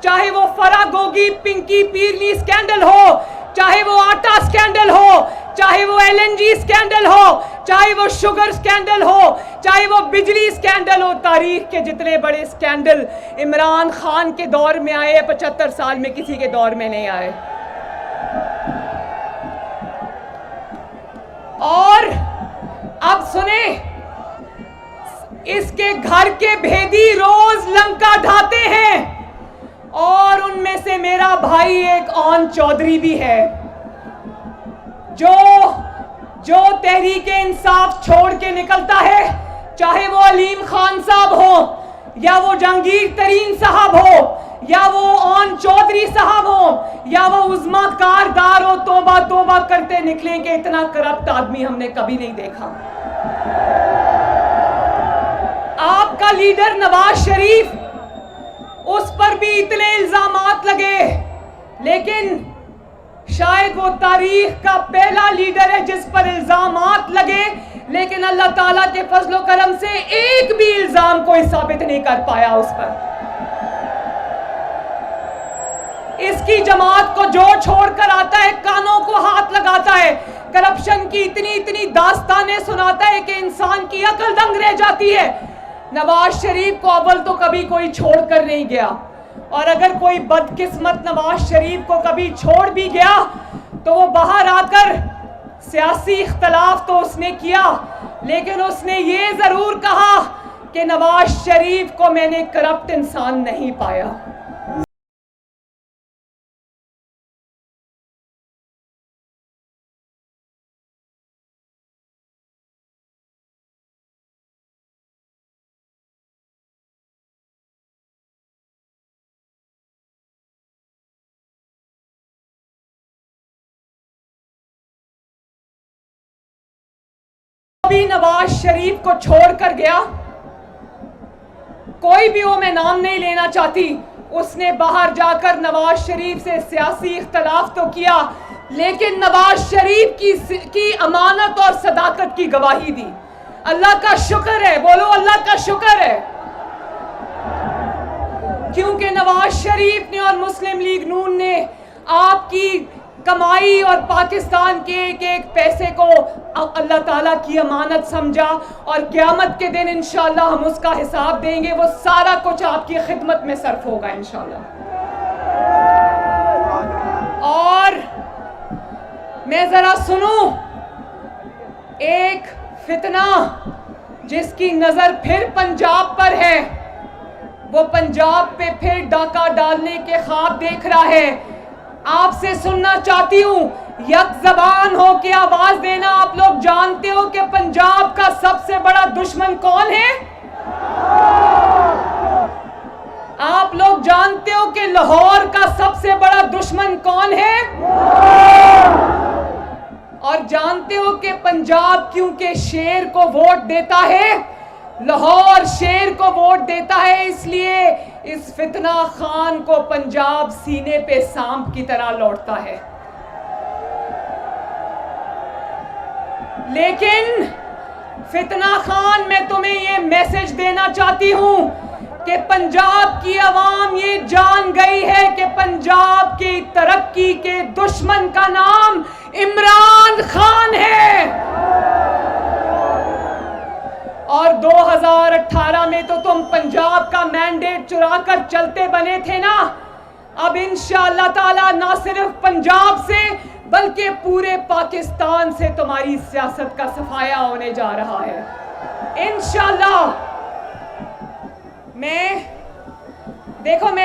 चाहे वो फरागोगी पिंकी पीरनी स्कैंडल हो, चाहे वो आटा स्कैंडल हो, चाहे वो LNG स्कैंडल हो, चाहे वो शुगर स्कैंडल हो, चाहे वो बिजली स्कैंडल हो, तारीख के जितने बड़े स्कैंडल इमरान खान के दौर में आए, 75 साल में किसी के दौर में नहीं आए। और अब सुने, इसके घर के भेदी रोज लंका ढाते हैं और उनमें से मेरा भाई एक ऑन चौधरी भी है जो तहरीके इंसाफ छोड़ के निकलता है, चाहे वो अलीम खान साहब हो या वो जहांगीर तरीन साहब हो या वो ऑन चौधरी साहब हो या वो उज़्मा कारदार हो, तौबा तौबा करते निकलेंगे। इतना करप्ट आदमी हमने कभी नहीं देखा। आपका लीडर नवाज शरीफ, उस पर भी इतने इल्जामात लगे, लेकिन शायद वो तारीख का पहला लीडर है जिस पर इल्जामात लगे, लेकिन अल्लाह ताला के फजलो करम से एक भी इल्जाम कोई साबित नहीं कर पाया उस पर। इसकी जमात को जो छोड़कर आता है कानों को हाथ लगाता है, करप्शन की इतनी दास्तानें सुनाता है कि इंसान की अकल दंग रह जाती है। नवाज शरीफ को अव्वल तो कभी कोई छोड़कर नहीं गया, और अगर कोई बदकिस्मत नवाज शरीफ को कभी छोड़ भी गया तो वो बाहर आकर सियासी इख्तलाफ तो उसने किया, लेकिन उसने ये जरूर कहा कि नवाज शरीफ को मैंने करप्ट इंसान नहीं पाया। भी नवाज शरीफ को छोड़कर गया, कोई भी वो मैं नाम नहीं लेना चाहती, उसने बाहर जाकर नवाज शरीफ से सियासी इख्तलाफ तो किया, लेकिन नवाज शरीफ की अमानत और सदाकत की गवाही दी। अल्लाह का शुक्र है, बोलो अल्लाह का शुक्र है, क्योंकि नवाज शरीफ ने और मुस्लिम लीग नून ने आपकी कमाई और पाकिस्तान के एक एक पैसे को अल्लाह ताला की अमानत समझा, और क़यामत के दिन इंशाअल्लाह हम उसका हिसाब देंगे। वो सारा कुछ आपकी खिदमत में सर्फ होगा इंशाअल्लाह। और मैं जरा सुनूं एक फितना जिसकी नजर फिर पंजाब पर है, वो पंजाब पे फिर डाका डालने के ख्वाब देख रहा है। आपसे सुनना चाहती हूँ, यक ज़बान हो के आवाज देना। आप लोग जानते हो कि पंजाब का सबसे बड़ा दुश्मन कौन है? आप लोग जानते हो कि लाहौर का सबसे बड़ा दुश्मन कौन है? और जानते हो कि पंजाब क्योंकि शेर को वोट देता है, लाहौर शेर को वोट देता है, इसलिए इस फितना खान को पंजाब सीने पे सांप की तरह लौटता है। लेकिन फितना खान, मैं तुम्हें ये मैसेज देना चाहती हूं कि पंजाब की आवाम ये जान गई है कि पंजाब की तरक्की के दुश्मन का नाम इमरान खान है। और 2018 में तो तुम पंजाब का मैंडेट चुराकर चलते बने थे ना। अब इंशाअल्लाह ताला ना सिर्फ पंजाब से बल्कि पूरे पाकिस्तान से तुम्हारी सियासत का सफाया होने जा रहा है इंशाअल्लाह। मैं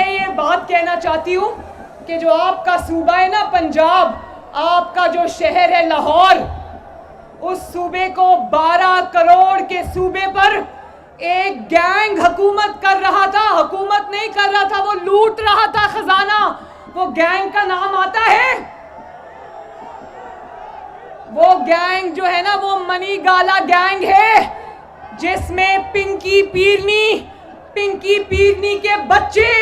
ये बात कहना चाहती हूँ कि जो आपका सूबा है ना पंजाब, आपका जो शहर है लाहौर, उस सूबे को 12 करोड़ के सूबे पर एक गैंग हुकूमत कर रहा था, हुकूमत नहीं कर रहा था, वो लूट रहा था खजाना। वो गैंग का नाम आता है, वो गैंग जो है ना वो मनी गाला गैंग है, जिसमें पिंकी पीरनी के बच्चे,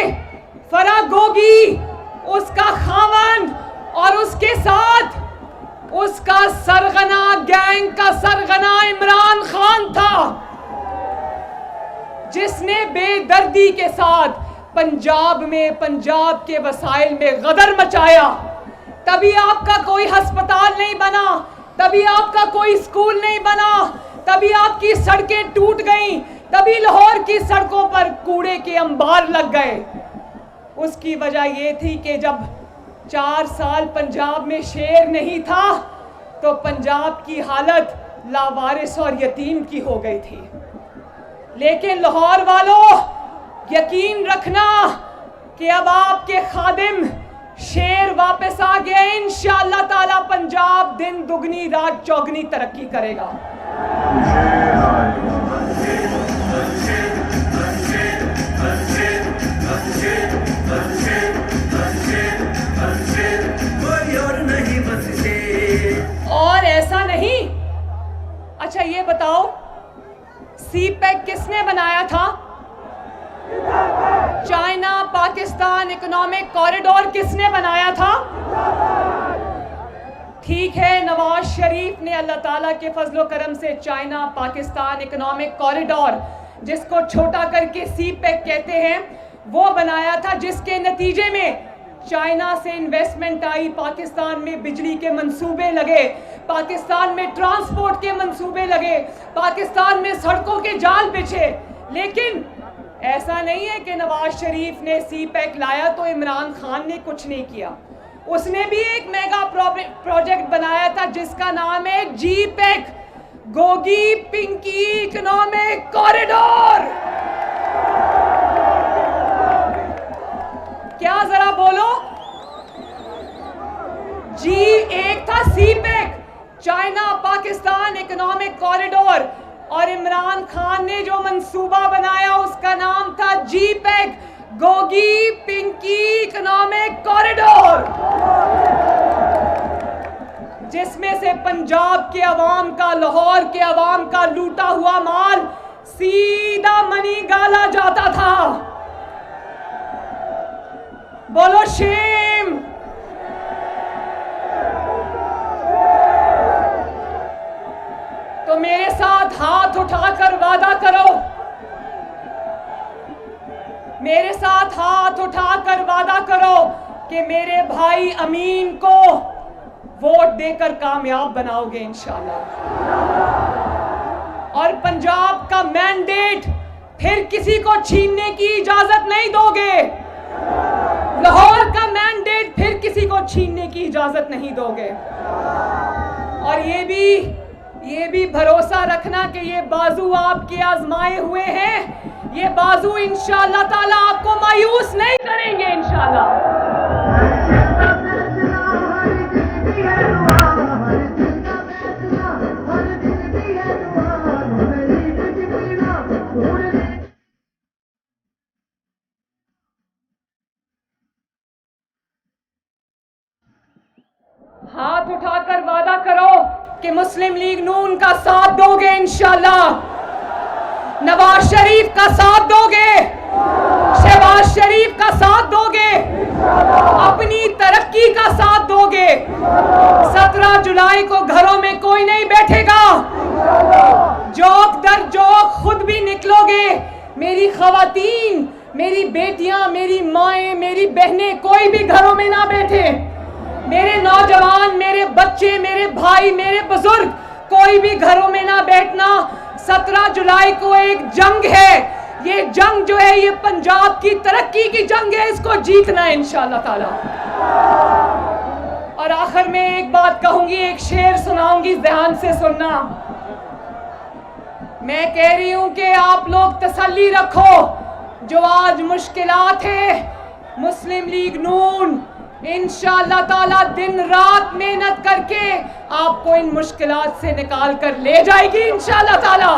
फराह गोगी उसका खावंद और उसके साथ उसका सरगना, गैंग का सरगना इमरान खान था, जिसने बेदर्दी के साथ पंजाब के वसाइल में गदर मचाया। तभी आपका कोई अस्पताल नहीं बना, तभी आपका कोई स्कूल नहीं बना, तभी आपकी सड़कें टूट गईं, तभी लाहौर की सड़कों पर कूड़े के अंबार लग गए। उसकी वजह यह थी कि जब 4 साल पंजाब में शेर नहीं था तो पंजाब की हालत लावारिस और यतीम की हो गई थी। लेकिन लाहौर वालों, यकीन रखना कि अब आपके खादिम शेर वापस आ गया। इंशाअल्लाह ताला पंजाब दिन दुगनी रात चौगनी तरक्की करेगा। और ऐसा नहीं, अच्छा ये बताओ, सीपैक किसने बनाया था? चाइना पाकिस्तान इकोनॉमिक कॉरिडोर किसने बनाया था? ठीक है, नवाज शरीफ ने अल्लाह ताला के फजलो करम से चाइना पाकिस्तान इकोनॉमिक कॉरिडोर, जिसको छोटा करके सीपैक कहते हैं, वो बनाया था, जिसके नतीजे में चाइना से इन्वेस्टमेंट आई, पाकिस्तान में बिजली के मंसूबे लगे, पाकिस्तान में ट्रांसपोर्ट के मंसूबे लगे, पाकिस्तान में सड़कों के जाल बिछे। लेकिन ऐसा नहीं है कि नवाज शरीफ ने सीपैक लाया तो इमरान खान ने कुछ नहीं किया। उसने भी एक मेगा प्रोजेक्ट बनाया था जिसका नाम है जीपैक, गोगी पिंकी इकोनॉमिक कॉरिडोर। क्या जरा बोलो जी? एक था CPEC, China Pakistan economic corridor, और इमरान खान ने जो मंसूबा बनाया उसका नाम था जीपैक, गोगी पिंकी इकोनॉमिक कॉरिडोर, जिसमें से पंजाब के अवाम का, लाहौर के अवाम का लूटा हुआ माल सीधा मनी गाला जाता था। बोलो शेम। तो मेरे साथ हाथ उठाकर वादा करो, मेरे साथ हाथ उठाकर वादा करो कि मेरे भाई अमीन को वोट देकर कामयाब बनाओगे इंशाल्लाह। और पंजाब का मैंडेट फिर किसी को छीनने की इजाजत नहीं दोगे, लाहौर का मैंडेट फिर किसी को छीनने की इजाजत नहीं दोगे। और ये भी भरोसा रखना कि ये बाजू आपके आजमाए हुए हैं, ये बाजू इंशाअल्लाह ताला आपको मायूस नहीं करेंगे इंशाअल्लाह। हाथ उठाकर वादा करो कि मुस्लिम लीग नून का साथ दोगे इंशाअल्लाह, नवाज शरीफ का साथ दोगे, शहबाज शरीफ का साथ दोगे, अपनी तरक्की का साथ दोगे। 17 जुलाई को घरों में कोई नहीं बैठेगा, जोक दर जोक खुद भी निकलोगे। मेरी खवातीन, मेरी बेटियां, मेरी माएं, मेरी बहनें कोई भी घरों में ना बैठे। मेरे नौजवान, मेरे बच्चे, मेरे भाई, मेरे बुजुर्ग, कोई भी घरों में ना बैठना। 17 जुलाई को एक जंग है, ये जंग जो है ये पंजाब की तरक्की की जंग है, इसको जीतना है इंशाअल्लाह ताला। और आखिर में एक बात कहूंगी, एक शेर सुनाऊंगी, ध्यान से सुनना। मैं कह रही हूं कि आप लोग तसल्ली रखो, जो आज मुश्किलात है, मुस्लिम लीग नून इंशाअल्लाह ताला दिन रात मेहनत करके आपको इन मुश्किलात से निकाल कर ले जाएगी इंशाअल्लाह ताला।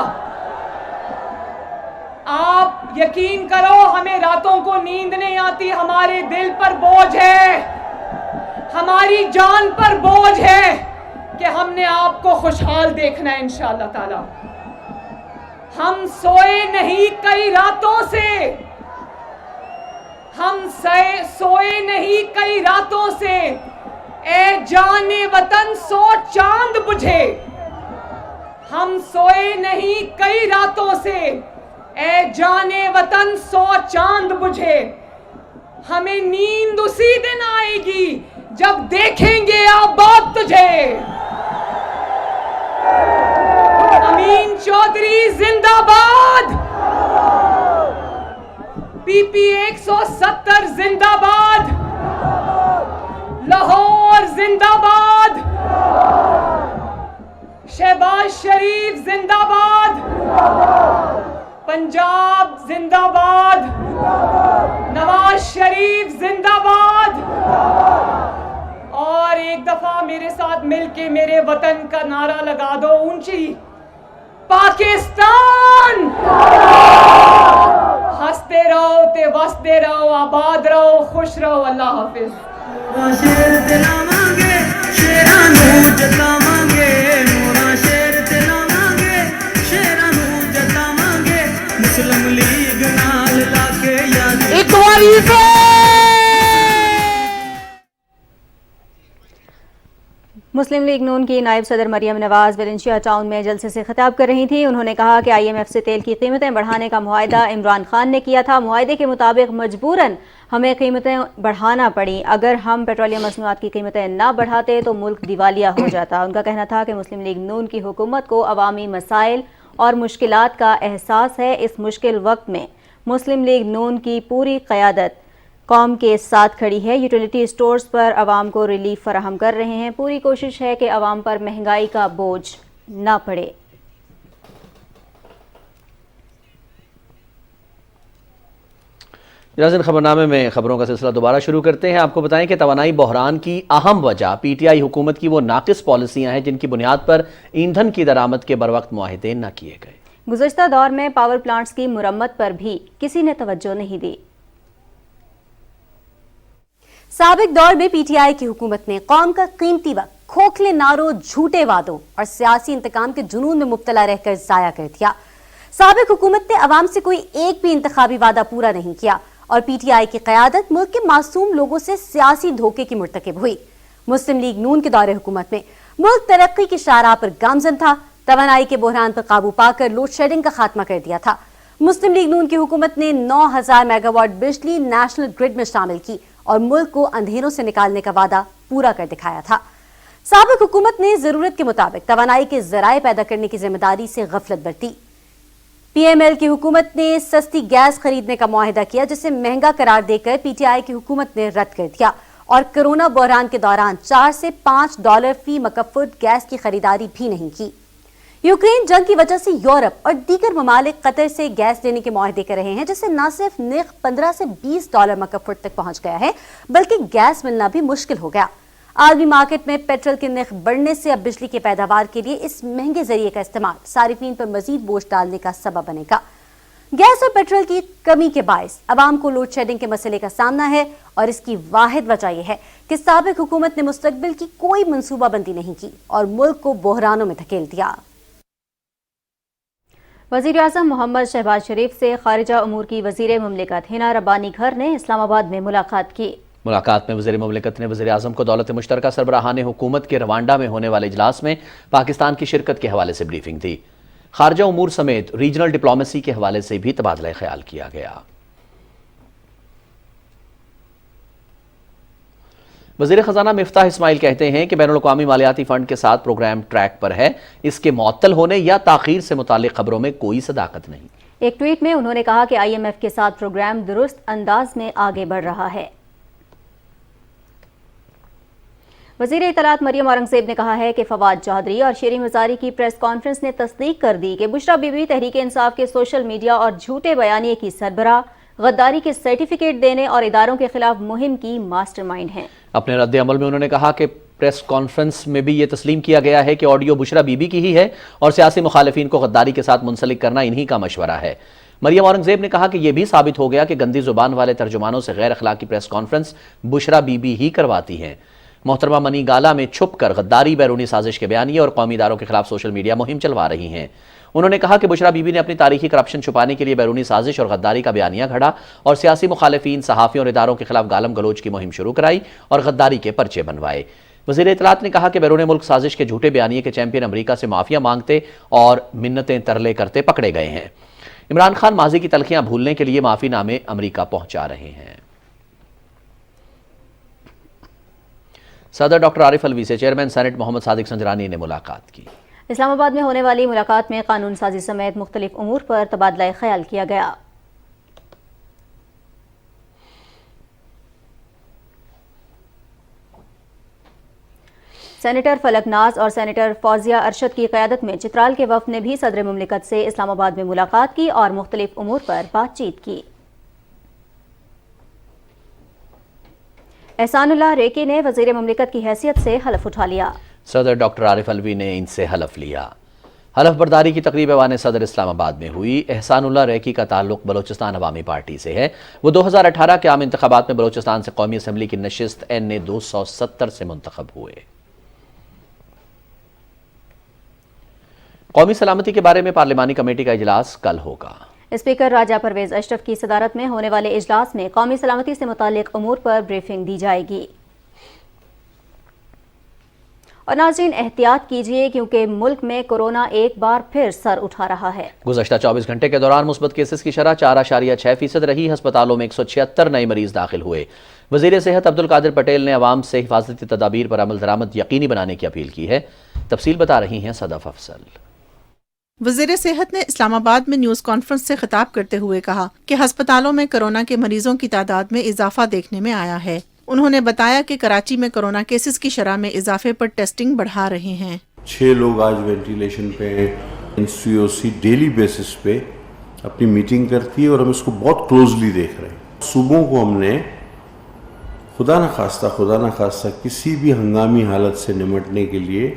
आप यकीन करो, हमें रातों को नींद नहीं आती, हमारे दिल पर बोझ है, हमारी जान पर बोझ है कि हमने आपको खुशहाल देखना है इंशाअल्लाह ताला। हम सोए नहीं कई रातों से, हम सोए नहीं कई रातों से, ए जाने वतन सो चांद बुझे। हम सोए नहीं कई रातों से, ए जाने वतन सो चांद बुझे। हमें नींद उसी दिन आएगी जब देखेंगे आबाद तुझे। अमीन चौधरी जिंदाबाद, पीपी 170 जिंदाबाद, लाहौर जिंदाबाद, शहबाज शरीफ जिंदाबाद, पंजाब जिंदाबाद, नवाज शरीफ जिंदाबाद। और एक दफा मेरे साथ मिलके मेरे वतन का नारा लगा दो ऊंची, पाकिस्तान। हंसते रहो ते वसते रहो, आबाद रहो, खुश रहो। अल्लाह हाफिज। मुस्लिम लीग नून की नायब सदर मरियम नवाज वेलेंशिया टाउन में जलसे से खिताब कर रही थी। उन्होंने कहा कि IMF से तेल की कीमतें बढ़ाने का मुआहदा इमरान खान ने किया था। मुआहदे के मुताबिक मजबूरन हमें कीमतें बढ़ाना पड़ी। अगर हम पेट्रोलियम मसनूआत की कीमतें ना बढ़ाते तो मुल्क दिवालिया हो जाता। उनका कहना था कि मुस्लिम लीग नून की हुकूमत को अवामी मसाइल और मुश्किलात का एहसास है। इस मुश्किल वक्त में मुस्लिम लीग नून की पूरी क़यादत कौम के साथ खड़ी है। यूटिलिटी स्टोर्स पर आवाम को रिलीफ फराहम कर रहे हैं। पूरी कोशिश है कि आवाम पर महंगाई का बोझ ना पड़े। नाज़रीन, खबरनामे में खबरों का सिलसिला दोबारा शुरू करते हैं। आपको बताएं कि तवानाई बहरान की अहम वजह PTI हुकूमत की वो नाकिस पॉलिसियां हैं जिनकी बुनियाद पर ईंधन की दरामद के बरवक्त मुआहिदे न किए गए। गुज़श्ता दौर में पावर प्लांट्स की मुरम्मत पर भी किसी ने तवज्जो नहीं दी। साबिक दौर में PTI की हुकूमत ने कौम का कीमती वक्त खोखले नारों, झूठे वादों और सियासी इंतकाम के जुनून में मुब्तला रहकर जाया कर दिया। साबिक हुकूमत ने अवाम से कोई एक भी इंतखाबी वादा पूरा नहीं किया और PTI की क़यादत मुल्क के मासूम लोगों से सियासी धोखे की मुर्तकिब हुई। मुस्लिम लीग नून के दौरे हुकूमत में मुल्क तरक्की की शाहराह पर गामजन था। तवानाई के बहरान पर काबू पाकर लोड शेडिंग का खात्मा कर दिया था। मुस्लिम लीग नून की हुकूमत ने 9000 मेगावाट बिजली नेशनल ग्रिड में शामिल की और मुल्क को अंधेरों से निकालने का वादा पूरा कर दिखाया था। साबिक हुकूमत ने जरूरत के मुताबिक तवानाई के जराए पैदा करने की जिम्मेदारी से गफलत बरती। PML की हुकूमत ने सस्ती गैस खरीदने का मुआहिदा किया जिसे महंगा करार देकर PTI की हुकूमत ने रद्द कर दिया और कोरोना बहरान के दौरान $4 से $5 फी मकफुट गैस की खरीदारी भी नहीं की। यूक्रेन जंग की वजह से यूरोप और दीगर ममालिक कतर से गैस लेने के मुआहदे कर रहे हैं जिससे न सिर्फ निर्ख $15 से $20 मकफुट तक पहुंच गया है बल्कि गैस मिलना भी मुश्किल हो गया। आलमी मार्केट में पेट्रोल के निर्ख बढ़ने से अब बिजली की पैदावार के लिए इस महंगे जरिए का इस्तेमाल सारिफीन पर मजीद बोझ डालने का सबब बनेगा। गैस और पेट्रोल की कमी के बायस अवाम को लोड शेडिंग के मसले का सामना है और इसकी वाहिद वजह यह है कि साबिक हुकूमत ने मुस्तकबिल की कोई मनसूबाबंदी नहीं की और मुल्क को बहरानों में धकेल दिया। वज़ीर आज़म मोहम्मद शहबाज शरीफ से खारिजा उमूर की वज़ीर मुमलिकत हिना रब्बानी घर ने इस्लामाबाद में मुलाकात की। मुलाकात में वज़ीर मुमलिकत ने वज़ीर आज़म को दौलत मुश्तरका सरबराहान हुकूमत के रवांडा में होने वाले इजलास में पाकिस्तान की शिरकत के हवाले से ब्रीफिंग दी। खारजा उमूर समेत रीजनल डिप्लोमेसी के हवाले से भी तबादला ख्याल किया गया। वज़ीर ख़ज़ाना मिफ्ताह इस्माइल कहते हैं कि बैनुल-अक़वामी मालियाती फ़ंड के साथ प्रोग्राम ट्रैक पर है, इसके मुअत्तल होने या ताख़ीर से मुताल्लिक़ खबरों में कोई सदाकत नहीं। एक ट्वीट में उन्होंने कहा कि IMF के साथ प्रोग्राम दुरुस्त अंदाज में आगे बढ़ रहा है। वज़ीर इत्तलात मरियम औरंगज़ेब ने कहा है कि फवाद चौधरी और शेरी मज़ारी की प्रेस कॉन्फ्रेंस ने तस्दीक कर दी कि बुशरा बीबी तहरीक इंसाफ के सोशल मीडिया और झूठे बयानिए की सरबराह, गद्दारी के सर्टिफिकेट देने और इदारों के खिलाफ मुहिम की मास्टरमाइंड हैं। अपने रद्द अमल में उन्होंने कहा कि प्रेस कॉन्फ्रेंस में भी ये तस्लीम किया गया है कि ऑडियो बुशरा बीबी की ही है और सियासी मुखालिफिन को गद्दारी के साथ मुंसलिक करना इन्हीं का मशवरा है। मरियम औरंगजेब ने कहा कि यह भी साबित हो गया कि गंदी जुबान वाले तर्जुमानों से गैर अखलाकी प्रेस कॉन्फ्रेंस बुशरा बीबी ही करवाती हैं। मोहतरमा मनी गाला में छुप कर गद्दारी, बैरूनी साजिश के बयानिए और कौमी इदारों के खिलाफ सोशल मीडिया मुहिम चलवा रही हैं। उन्होंने कहा कि बुशरा बीबी ने अपनी तारीखी करप्शन छुपाने के लिए बैरूनी साजिश और गद्दारी का बयानिया घड़ा और सियासी मुखालिफिन, सहाफ़ियों और इदारों के खिलाफ गालम गलोच की मुहिम शुरू कराई और गद्दारी के पर्चे बनवाए। वज़ीर इत्तलात ने कहा कि बैरून मुल्क साजिश के झूठे बयानिए के चैंपियन अमरीका से माफिया मांगते और मिन्नतें तरले करते पकड़े गए हैं। इमरान खान माजी की तलखियां भूलने के लिए माफीनामे अमरीका पहुंचा रहे हैं। सदर डॉक्टर आरिफ अलवी से चेयरमैन सेनेट मोहम्मद सादिक संजरानी ने मुलाकात की। इस्लामाबाद में होने वाली मुलाकात में कानून साजी समेत मुख्तलिफ उमूर पर तबादला ख्याल किया गया। सेनेटर फलक नाज और सेनेटर फौजिया अरशद की क़यादत में चित्राल के वफ़द ने भी सदर मुमलिकत से इस्लामाबाद में मुलाकात की और मुख्तलिफ उमूर पर बातचीत की। एहसानुल्लाह रेकी ने वज़ीर मुमलिकत की हैसियत से हलफ उठा लिया। सदर डॉक्टर आरिफ अलवी ने इनसे हलफ लिया। हलफ बर्दारी की तकरीब ऐवान सदर इस्लामाबाद में हुई। एहसानुल्लाह रेकी का ताल्लुक बलोचिस्तान अवामी पार्टी से है। वो 2018 के आम इंतखाबात में बलोचिस्तान से कौमी असम्बली की नशिस्त NA 270 से मुंतखब हुए। कौमी सलामती के बारे में पार्लिमानी कमेटी का इजलास कल होगा। स्पीकर राजा परवेज अशरफ की सदारत में होने वाले इजलास में कौमी सलामती से मुताल्लिक उमूर पर ब्रीफिंग दी जाएगी। और नाज़रीन, एहतियात कीजिए क्योंकि मुल्क में कोरोना एक बार फिर सर उठा रहा है। गुज़श्ता 24 घंटे के दौरान मुस्बत केसेस की शरह 4.6% रही। अस्पतालों में 176 नए मरीज दाखिल हुए। वज़ीर सेहत अब्दुल कादिर पटेल ने अवाम से हिफाजती तदाबीर पर अमल दरामद यकीनी बनाने की अपील की है। तफसील बता रही हैं सदफ अफसल। वज़ीर सेहत ने इस्लामाबाद में न्यूज़ कॉन्फ्रेंस से खिताब करते हुए कहा कि अस्पतालों में कोरोना के मरीजों की तादाद में इजाफा देखने में आया है। उन्होंने बताया कि कराची में कोरोना केसेस की शरह में इजाफे पर टेस्टिंग बढ़ा रहे हैं। 6 लोग आज वेंटिलेशन पे हैं। COC डेली बेसिस पे अपनी मीटिंग करती है और हम इसको बहुत क्लोजली देख रहे हैं। सूबों को हमने खुदा न खास्ता किसी भी हंगामी हालत से निपटने के लिए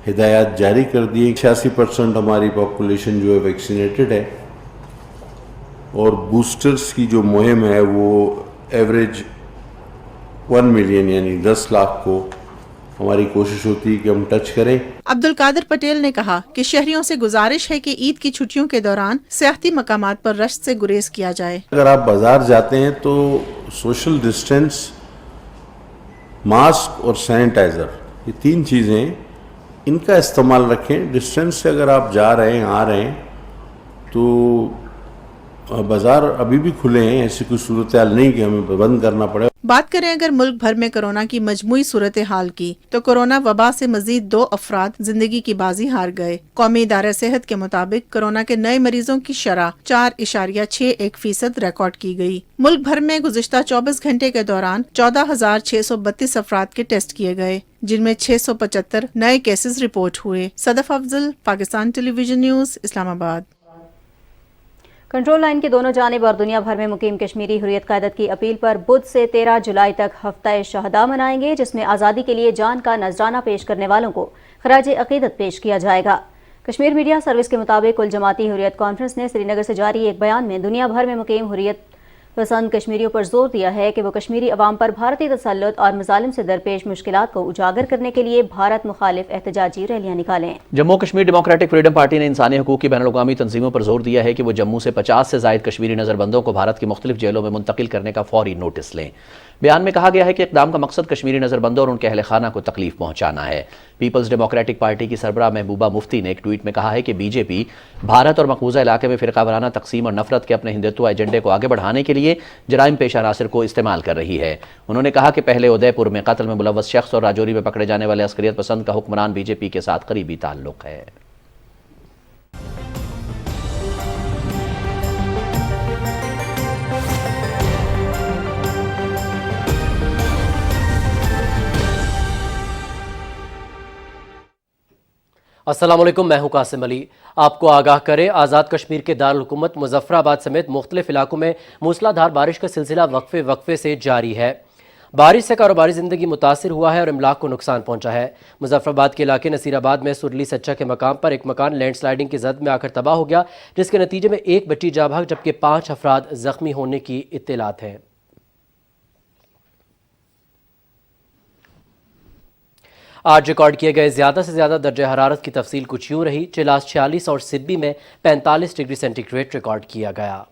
हिदायत जारी कर दी। 86% हमारी पॉपुलेशन जो है वैक्सीनेटेड है और बूस्टर्स की जो मुहिम है वो एवरेज 1 मिलियन यानी 10 लाख को हमारी कोशिश होती है कि हम टच करें। अब्दुल कादिर पटेल ने कहा कि शहरियों से गुजारिश है कि ईद की छुट्टियों के दौरान सियाहती मकामात पर रश्क से गुरेज किया जाए। अगर आप बाजार जाते हैं तो सोशल डिस्टेंस, मास्क और सैनिटाइजर, ये 3 चीज़ें इनका इस्तेमाल रखें। डिस्टेंस से अगर आप जा रहे हैं, आ रहे हैं तो बाजार अभी भी खुले हैं। ऐसी कोई सूरत हाल नहीं कि हमें बंद करना पड़े। बात करें अगर मुल्क भर में कोरोना की मजमूई सूरत हाल की तो कोरोना वबा से मजीद 2 अफराद जिंदगी की बाजी हार गए। कौमी इदारा सेहत के मुताबिक कोरोना के नए मरीजों की शरह 4.61% रिकॉर्ड की गई। मुल्क भर में गुज़िश्ता 24 घंटे के दौरान 14,632 अफराद के टेस्ट किए गए, जिनमें 675 नए केसेस रिपोर्ट हुए। Sadaf Afzal, Pakistan television news, Islamabad. Control line की दोनों जानिब और दुनिया भर में मुकीम कश्मीरी हुर्रियत क़यादत की अपील पर बुध से 13 जुलाई तक हफ्ता शहदा मनाएंगे, जिसमें आज़ादी के लिए जान का नजराना पेश करने वालों को खराज अक़ीदत पेश किया जाएगा। कश्मीर मीडिया सर्विस के मुताबिक कुल जमाती हुर्रियत कॉन्फ्रेंस ने श्रीनगर से जारी एक बयान में दुनिया भर में मुकीम हुर्रियत पसंद कश्मीरियों पर जोर दिया है कि वो कश्मीरी अवाम पर भारतीय तसल्लुत और मज़ालिम से दरपेश मुश्किलात को उजागर करने के लिए भारत मुखालिफ एहतजाजी रैलियां निकालें। Jammu Kashmir democratic freedom party ने इंसानी हकूक़ की बैनुल-अक़वामी तंजीमों पर जोर दिया है कि वो जम्मू से 50 से ज़ायद कश्मीरी नज़रबंदों को भारत की मुख्तलिफ जेलों में मुंतकिल करने का फौरी नोटिस लें। बयान में कहा गया है कि इक़दाम का मकसद कश्मीरी नज़रबंदों और उनके अहल खाना को तकलीफ पहुंचाना है। पीपल्स डेमोक्रेटिक पार्टी की सरबराह महबूबा मुफ्ती ने एक ट्वीट में कहा है कि बीजेपी भारत और मकबूजा इलाके में फ़िरका वाराना तकसीम और नफरत के अपने हिंदुत्व एजेंडे को आगे बढ़ाने के लिए जराइम पेशा अनासर को इस्तेमाल कर रही है। उन्होंने कहा कि पहले उदयपुर में कत्ल में मुलव्वस शख्स और राजौरी में पकड़े जाने वाले अस्करियत पसंद का हुक्मरान बीजेपी के साथ करीबी ताल्लुक है। अस्सलाम वालेकुम, मैं हूं कासिम अली। आपको आगाह करें, आज़ाद कश्मीर के दारुल हुकूमत मुजफ्फराबाद समेत मुख्तलिफ इलाकों में मूसलाधार बारिश का सिलसिला वक्फे से जारी है। बारिश से कारोबारी जिंदगी मुतासिर हुआ है और इमलाक को नुकसान पहुंचा है। मुजफ्फराबाद के इलाके नसीराबाद में सुरली सच्चा के मकाम पर एक मकान लैंडस्लाइडिंग की जद में आकर तबाह हो गया, जिसके नतीजे में एक बच्ची जाँ भाग जबकि 5 अफराद जख्मी होने की इत्तलात हैं। आज रिकॉर्ड किए गए ज्यादा से ज्यादा दर्जा हरारत की तफसील कुछ यूं रही। चिलास 46 और सिब्बी में 45 डिग्री सेंटीग्रेड रिकॉर्ड किया गया।